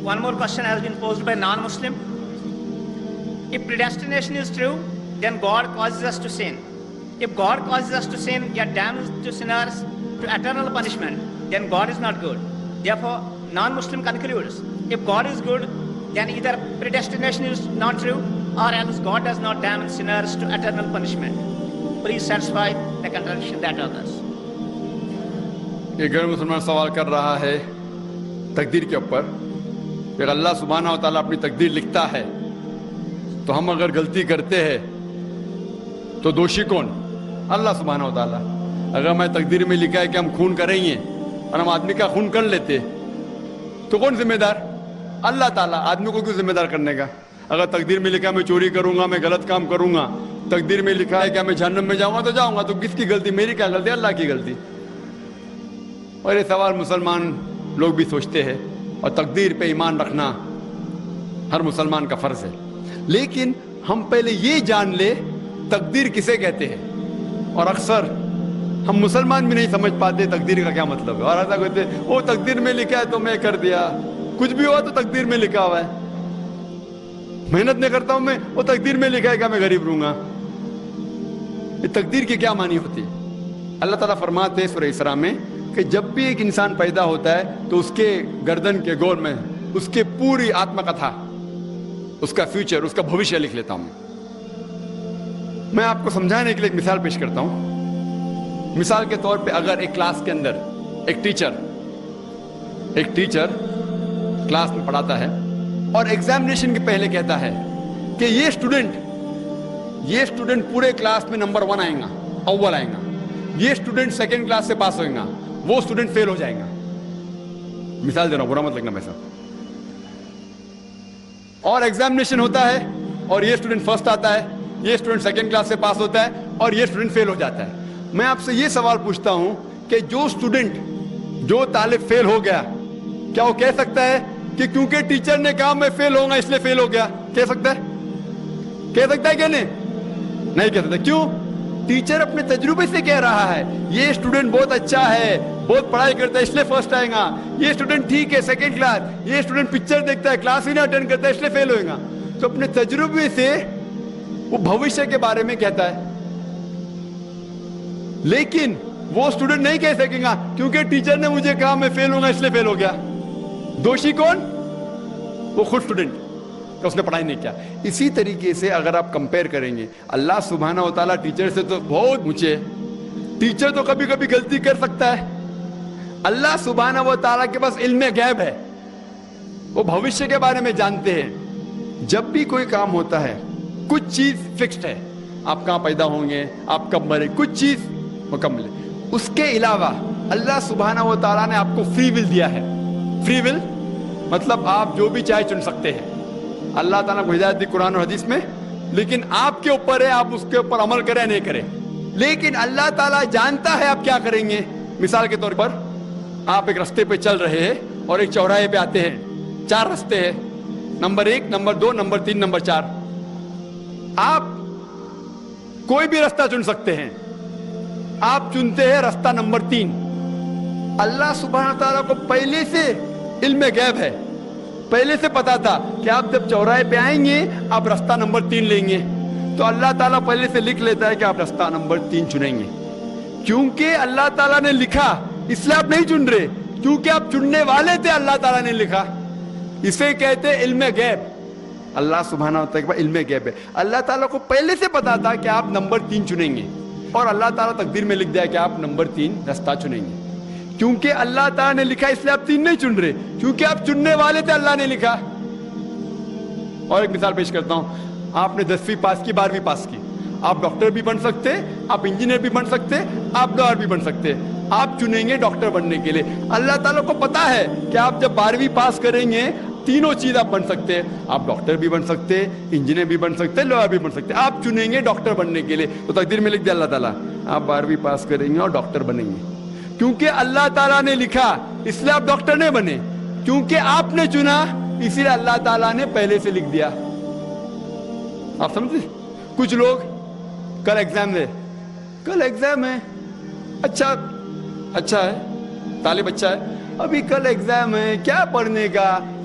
one more question has been posed by non-Muslim. If predestination is true, then God causes us to sin. If God causes us to sin, yet damns to sinners to eternal punishment, then God is not good. Therefore, non-Muslim concludes, if God is good, then either predestination is not true, or else God does not damn sinners to eternal punishment. Please satisfy the contradiction that others. یہ غیر مسلمان سوال کر رہا ہے تقدیر کے اوپر کہ اللہ سبحانہ و تعالیٰ اپنی تقدیر لکھتا ہے تو ہم اگر غلطی کرتے ہیں تو دوشی کون؟ اللہ سبحانہ و تعالیٰ. اگر میں تقدیر میں لکھا ہے کہ ہم خون کریں گے اور ہم آدمی کا خون کر لیتے تو کون ذمہ دار؟ اللہ تعالیٰ. آدمی کو کیوں ذمہ دار کرنے کا؟ اگر تقدیر میں لکھا ہے میں چوری کروں گا، میں غلط کام کروں گا، تقدیر میں لکھا ہے کہ میں جہنم میں جاؤں گا تو جاؤں گا، تو کس کی غلطی؟ میری کیا غلطی؟ اللہ کی غلطی. اور یہ سوال مسلمان لوگ بھی سوچتے ہیں، اور تقدیر پہ ایمان رکھنا ہر مسلمان کا فرض ہے. لیکن ہم پہلے یہ جان لے تقدیر کسے کہتے ہیں. اور اکثر ہم مسلمان بھی نہیں سمجھ پاتے تقدیر کا کیا مطلب ہے، اور ایسا کہتے ہیں وہ تقدیر میں لکھا ہے تو میں کر دیا، کچھ بھی ہوا تو تقدیر میں لکھا ہوا ہے. محنت نہیں کرتا ہوں میں، وہ تقدیر میں لکھا ہے کہ میں غریب رہوں گا. یہ تقدیر کی کیا معنی ہوتی ہے؟ اللہ تعالیٰ فرماتے ہیں سورہ اسراء میں کہ جب بھی ایک انسان پیدا ہوتا ہے تو اس کے گردن کے گور میں اس کے پوری آتم کتھا، اس کا فیوچر، اس کا بھوشیہ لکھ لیتا ہوں. میں آپ کو سمجھانے کے لیے ایک مثال پیش کرتا ہوں. مثال کے طور پہ اگر ایک کلاس کے اندر ایک ٹیچر کلاس میں پڑھاتا ہے اور ایگزامینیشن کے پہلے کہتا ہے کہ یہ اسٹوڈنٹ پورے کلاس میں نمبر 1 آئیں گا، اول آئیں گا، یہ اسٹوڈنٹ سیکنڈ کلاس سے پاس ہوئیں گا، وہ اسٹوڈنٹ فیل ہو جائیں گا. مثال دے رہا ہوں، برا مت لگنا میرے ساتھ. اور ایگزامینیشن ہوتا ہے اور یہ اسٹوڈنٹ فرسٹ آتا ہے، یہ اسٹوڈنٹ سیکنڈ کلاس سے پاس ہوتا ہے اور یہ اسٹوڈنٹ فیل ہو جاتا ہے. میں آپ سے یہ سوال پوچھتا ہوں کہ جو طالب فیل ہو گیا، کیا وہ کہہ سکتا ہے کہ کیونکہ ٹیچر نے کہا میں فیل ہوں گا اس لیے فیل ہو گیا؟ کہہ سکتا ہے کہ نہیں کہہ سکتا. کیوں؟ ٹیچر اپنے تجربے سے کہہ رہا ہے یہ اسٹوڈنٹ بہت اچھا ہے، بہت پڑھائی کرتا ہے اس لیے فرسٹ آئے گا، یہ اسٹوڈنٹ ٹھیک ہے سیکنڈ کلاس، یہ اسٹوڈنٹ پکچر دیکھتا ہے کلاس ہی نہ اٹینڈ کرتا ہے اس لیے فیل ہوئے گا. تو اپنے تجربے سے وہ بھوشیہ کے بارے میں کہتا ہے. لیکن وہ اسٹوڈنٹ نہیں کہہ سکے گا کیونکہ ٹیچر نے مجھے کہا میں فیل ہوں گا اس لیے فیل ہو گیا. دوشی کون؟ وہ خود اسٹوڈنٹ کہ اس نے پڑھائی نہیں کیا. اسی طریقے سے اگر آپ کمپیئر کریں گے، اللہ سبحانہ و تعالیٰ ٹیچر سے تو بہت اونچے. ٹیچر تو کبھی کبھی غلطی کر سکتا ہے. اللہ سبحانہ و تعالیٰ کے پاس علم غیب ہے، وہ بھوشیہ کے بارے میں جانتے ہیں. جب بھی کوئی کام ہوتا ہے کچھ چیز فکسڈ ہے، آپ کہاں پیدا ہوں گے، آپ کب مرے، کچھ چیز مکمل ہے. اس کے علاوہ اللہ سبحانہ و تعالیٰ نے آپ کو فری ول دیا ہے. فری ول مطلب آپ جو بھی چاہے چن سکتے ہیں. اللہ تعالیٰ کو ہدایت دی قرآن اور حدیث میں، لیکن آپ کے اوپر ہے آپ اس کے اوپر عمل کریں نہیں کریں. لیکن اللہ تعالیٰ جانتا ہے آپ کیا کریں گے. مثال کے طور پر آپ ایک رستے پہ چل رہے ہیں اور ایک چوراہے پہ آتے ہیں، 4 رستے ہیں، نمبر 1، نمبر 2، نمبر 3، نمبر 4. آپ کوئی بھی رستہ چن سکتے ہیں. آپ چنتے ہیں رستہ نمبر 3. اللہ سبحانہ تعالیٰ کو پہلے سے علم غیب ہے، پہلے سے پتا تھا کہ آپ جب چوراہے پہ آئیں گے آپ رستہ نمبر 3 لیں گے. تو اللہ تعالیٰ پہلے سے لکھ لیتا ہے کہ آپ رستہ نمبر 3 چنیں گے. کیونکہ اللہ تعالیٰ نے لکھا اس لیے آپ نہیں چن رہے، کیونکہ آپ چننے والے تھے، اللہ تعالیٰ نے لکھا. اسے کہتے علم غیب. اللہ سبحانہ و تعالیٰ علم غیب ہے. اللہ تعالیٰ کو پہلے سے پتا تھا کہ آپ نمبر 3 چنیں گے، اور اللہ تعالیٰ تقدیر میں لکھ دیا کہ آپ نمبر 3 رستہ چنیں گے. کیونکہ اللہ تعالیٰ نے لکھا اس لیے آپ 3 نہیں چن رہے، کیونکہ آپ چننے والے تھے، اللہ نے لکھا. اور ایک مثال پیش کرتا ہوں. آپ نے 10ویں پاس کی، 12ویں پاس کی، آپ ڈاکٹر بھی بن سکتے، آپ انجینئر بھی بن سکتے، آپ لایر بھی بن سکتے. آپ چنیں گے ڈاکٹر بننے کے لیے. اللہ تعالیٰ کو پتا ہے کہ آپ جب 12ویں پاس کریں گے تینوں چیز آپ بن سکتے ہیں. آپ ڈاکٹر بھی بن سکتے، انجینئر بھی بن سکتے، لایر بھی بن سکتے. آپ چنیں گے ڈاکٹر بننے کے لیے. تو تقدیر میں لکھ دیا اللہ تعالیٰ آپ 12ویں پاس کریں گے اور ڈاکٹر بنیں گے. کیونکہ اللہ تعالیٰ نے لکھا اس لیے آپ ڈاکٹر نہیں بنے، کیونکہ آپ نے چنا اسی لیے اللہ تعالیٰ نے پہلے سے لکھ دیا. آپ سمجھتے؟ کچھ لوگ کل ایگزام ہے، اچھا ہے، طالب اچھا ہے، ابھی کل ایگزام ہے، کیا پڑھنے کا،